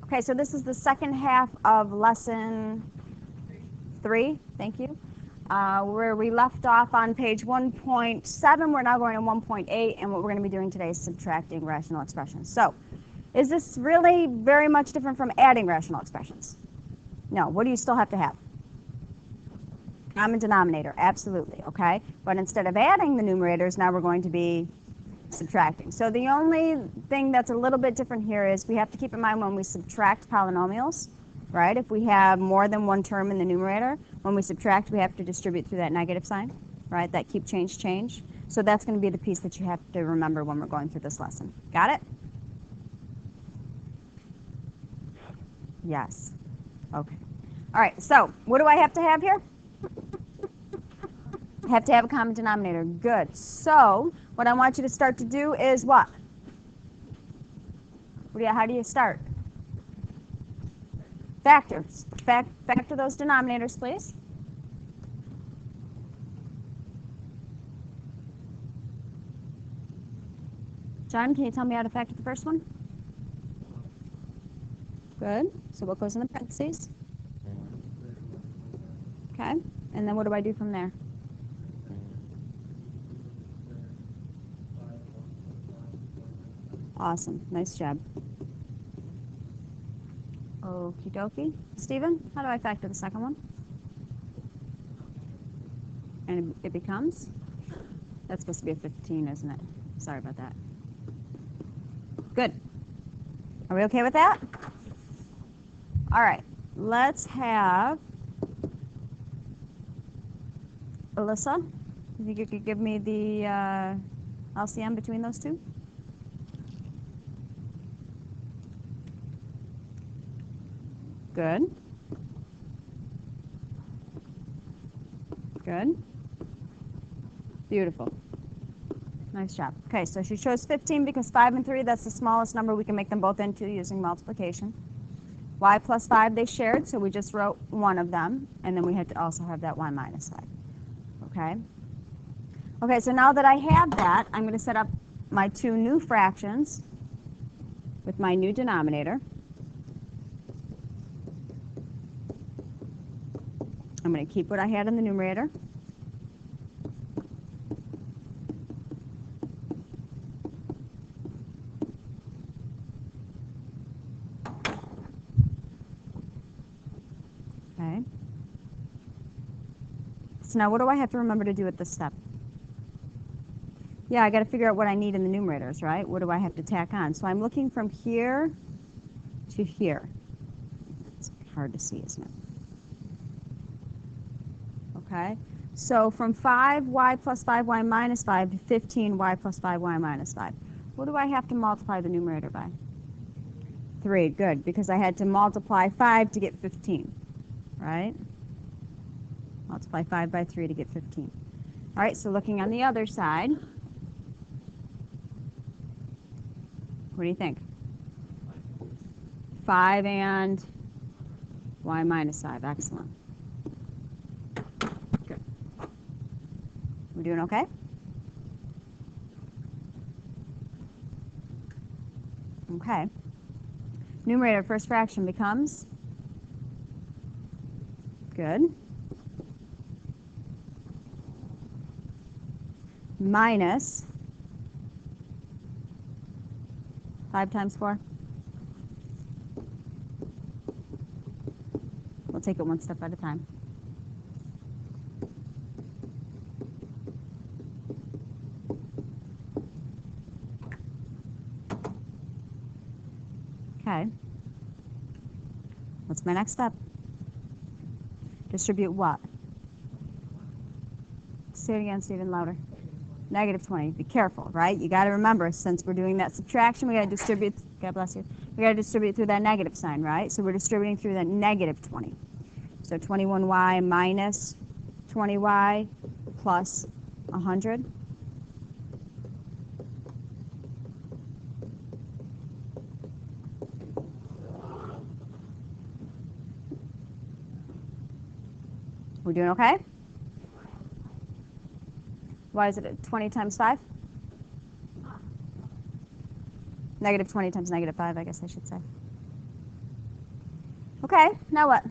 Okay, so this is the second half of lesson 3. Thank you. Where we left off on page 1.7, we're now going to 1.8, and what we're going to be doing today is subtracting rational expressions. So, is this really very much different from adding rational expressions? No. What do you still have to have? Common denominator, absolutely, okay? But instead of adding the numerators, now we're going to be subtracting. So the only thing that's a little bit different here is we have to keep in mind when we subtract polynomials, right? If we have more than one term in the numerator, when we subtract, we have to distribute through that negative sign, right? That keep, change. So that's going to be the piece that you have to remember when we're going through this lesson. Got it? Yes. Okay. All right, so what do I have to have here? I have to have a common denominator. Good. So what I want you to start to do is what? How do you start? Factors. Factor those denominators, please. John, can you tell me how to factor the first one? Good. So what goes in the parentheses? Okay. And then what do I do from there? Awesome. Nice job. Okie dokie. Stephen, how do I factor the second one? And it becomes? That's supposed to be a 15, isn't it? Sorry about that. Good. Are we okay with that? All right. Let's have Alyssa. You think you could give me the LCM between those two? Good. Good. Beautiful. Nice job. Okay, so she chose 15 because 5 and 3, that's the smallest number we can make them both into using multiplication. Y plus 5 they shared, so we just wrote one of them, and then we had to also have that y minus 5. Okay? Okay, so now that I have that, I'm going to set up my two new fractions with my new denominator. I'm going to keep what I had in the numerator. Okay. So now what do I have to remember to do at this step? Yeah, I got to figure out what I need in the numerators, right? What do I have to tack on? So I'm looking from here to here. It's hard to see, isn't it? Okay, so from 5y plus 5y minus 5 to 15y plus 5y minus 5. What do I have to multiply the numerator by? 3, good, because I had to multiply 5 to get 15, right? Multiply 5 by 3 to get 15. All right, so looking on the other side, what do you think? 5 and y minus 5, excellent. We're doing okay? Okay. Numerator, first fraction becomes? Good. Minus 5 times 4. We'll take it one step at a time. Okay. What's my next step? Distribute what? Say it again, Stephen, louder. Negative 20. Be careful, right? You got to remember, since we're doing that subtraction, we got to distribute. God bless you. We got to distribute through that negative sign, right? So we're distributing through that negative 20. So 21y minus 20y plus 100. We're doing okay? Why is it 20 times 5? Negative 20 times negative 5, I guess I should say. Okay, now what?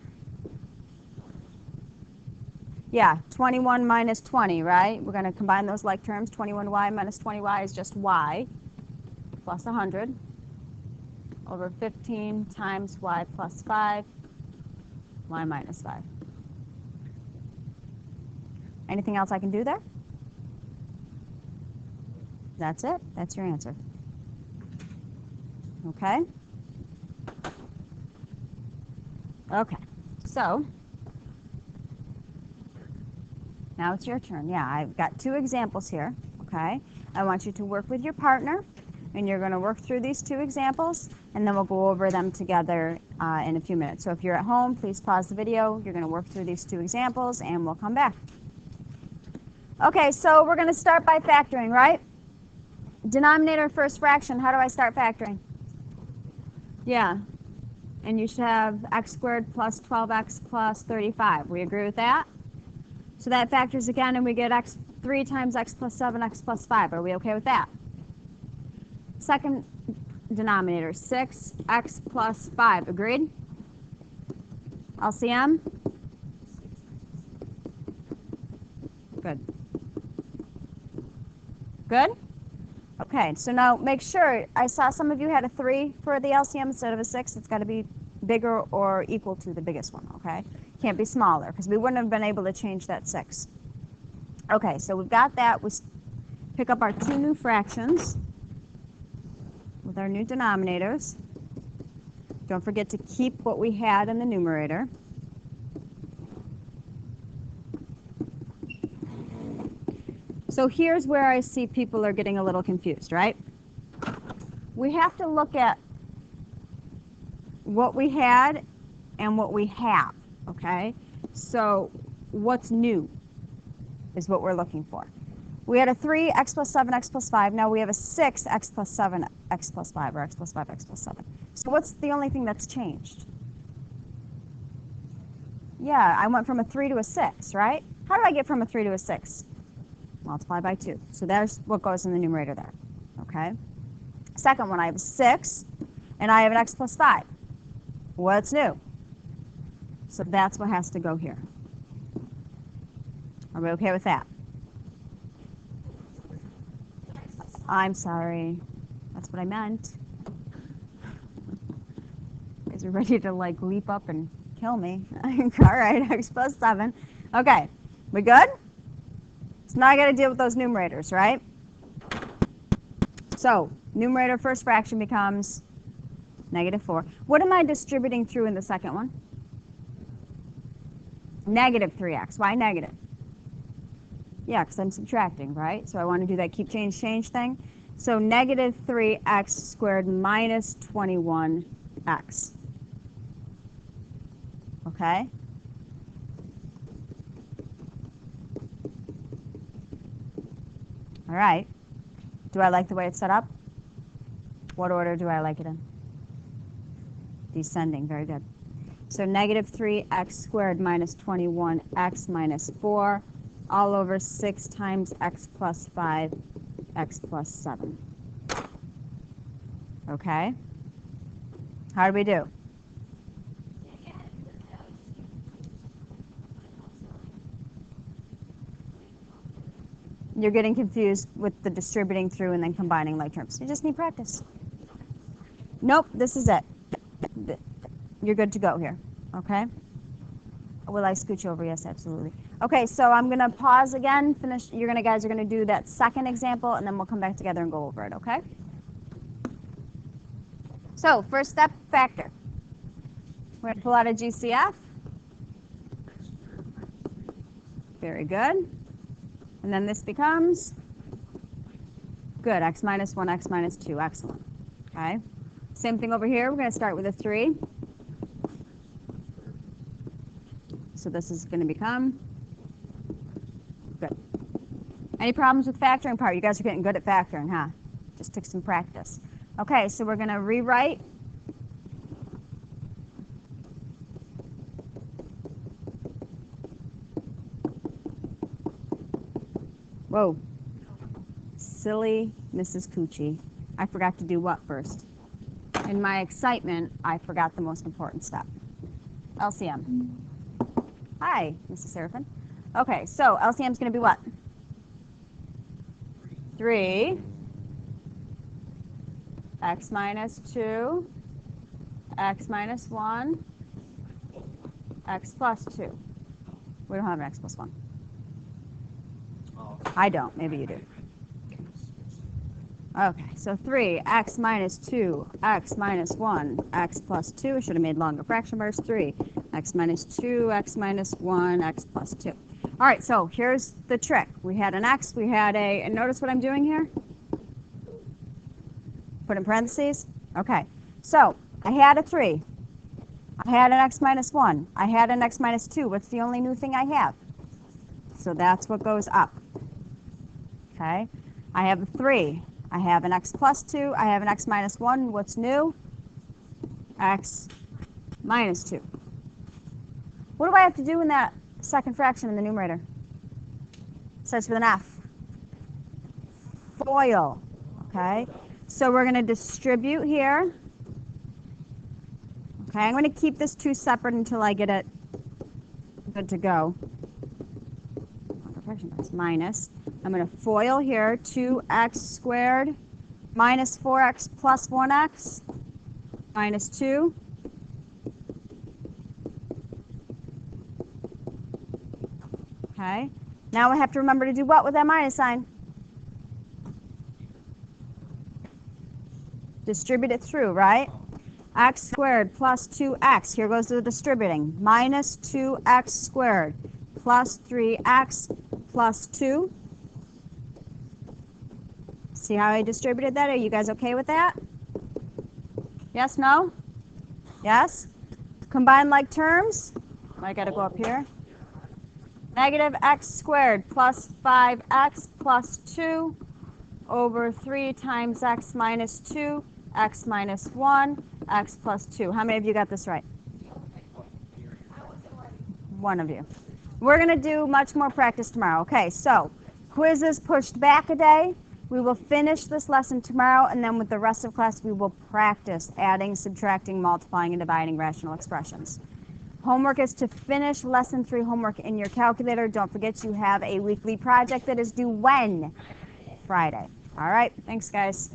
Yeah, 21 minus 20, right? We're going to combine those like terms. 21y minus 20y is just y plus 100 over 15 times y plus 5, y minus 5. Anything else I can do there? That's it. That's your answer. Okay? Okay, so now it's your turn. Yeah, I've got two examples here, okay? I want you to work with your partner, and you're going to work through these two examples, and then we'll go over them together in a few minutes. So if you're at home, please pause the video. You're going to work through these two examples, and we'll come back. Okay, so we're going to start by factoring, right? Denominator first fraction, how do I start factoring? Yeah, and you should have x squared plus 12x plus 35. We agree with that? So that factors again, and we get 3 times x plus 7, x plus 5. Are we okay with that? Second denominator, 6x plus 5. Agreed? LCM? Good. Good? Okay, so now make sure, I saw some of you had a 3 for the LCM instead of a 6. It's got to be bigger or equal to the biggest one, okay? Can't be smaller, because we wouldn't have been able to change that 6. Okay, so we've got that. We pick up our two new fractions with our new denominators. Don't forget to keep what we had in the numerator. So here's where I see people are getting a little confused, right? We have to look at what we had and what we have, okay? So what's new is what we're looking for. We had a 3, x plus 7, x plus 5. Now we have a 6, x plus 7, x plus 5, or x plus 5, x plus 7. So what's the only thing that's changed? Yeah, I went from a 3 to a 6, right? How do I get from a 3 to a 6? Multiply by 2. So there's what goes in the numerator there, okay? Second one, I have a 6, and I have an x plus 5. What's new? So that's what has to go here. Are we okay with that? I'm sorry. That's what I meant. You guys are ready to like leap up and kill me. All right, x plus 7. Okay, we good? So now I got to deal with those numerators, right? So numerator first fraction becomes -4. What am I distributing through in the second one? -3x. Why negative? Yeah, because I'm subtracting, right? So I want to do that keep change thing. So -3x squared minus 21x. Okay? All right. Do I like the way it's set up? What order do I like it in? Descending. Very good. So -3x squared minus 21x minus 4 all over 6 times x plus 5, x plus 7. Okay? How do we do? You're getting confused with the distributing through and then combining like terms. You just need practice. Nope, this is it. You're good to go here, okay? Will I scooch over? Yes, absolutely. Okay, so I'm going to pause again, finish. Guys are going to do that second example, and then we'll come back together and go over it, okay? So first step, factor. We're going to pull out a GCF. Very good. And then this becomes, good, x minus 1, x minus 2. Excellent. Okay. Same thing over here. We're going to start with a 3. So this is going to become, good. Any problems with factoring part? You guys are getting good at factoring, huh? Just took some practice. Okay, so we're going to rewrite. Whoa. Silly Mrs. Cucci. I forgot to do what first? In my excitement, I forgot the most important step. LCM. Hi, Mrs. Seraphin. Okay, so LCM is going to be what? 3 x minus 2 x minus 1 x plus 2. We don't have an x plus 1. I don't. Maybe you do. Okay, so 3 x minus 2 x minus 1 x plus 2. Should have made longer fraction marks. 3 x minus 2 x minus 1 x plus 2. All right, so here's the trick. We had an x, we had a, and notice what I'm doing here? Put in parentheses. Okay, so I had a 3. I had an x minus 1. I had an x minus 2. What's the only new thing I have? So that's what goes up. Okay, I have a 3. I have an x plus 2. I have an x minus 1. What's new? X minus 2. What do I have to do in that second fraction in the numerator? Starts with an F. FOIL. Okay, so we're going to distribute here. Okay, I'm going to keep this 2 separate until I get it good to go. Minus. I'm going to FOIL here. 2x squared minus 4x plus 1x minus 2. Okay. Now I have to remember to do what with that minus sign? Distribute it through, right? X squared plus 2x. Here goes the distributing. Minus 2x squared plus 3x plus 2. See how I distributed that? Are you guys okay with that? Yes, no? Yes? Combine like terms. I got to go up here. Negative x squared plus 5x plus 2 over 3 times x minus 2, x minus 1, x plus 2. How many of you got this right? One of you. We're going to do much more practice tomorrow. Okay, so quizzes pushed back a day. We will finish this lesson tomorrow, and then with the rest of class, we will practice adding, subtracting, multiplying, and dividing rational expressions. Homework is to finish lesson 3 homework in your calculator. Don't forget you have a weekly project that is due when? Friday. All right, thanks, guys.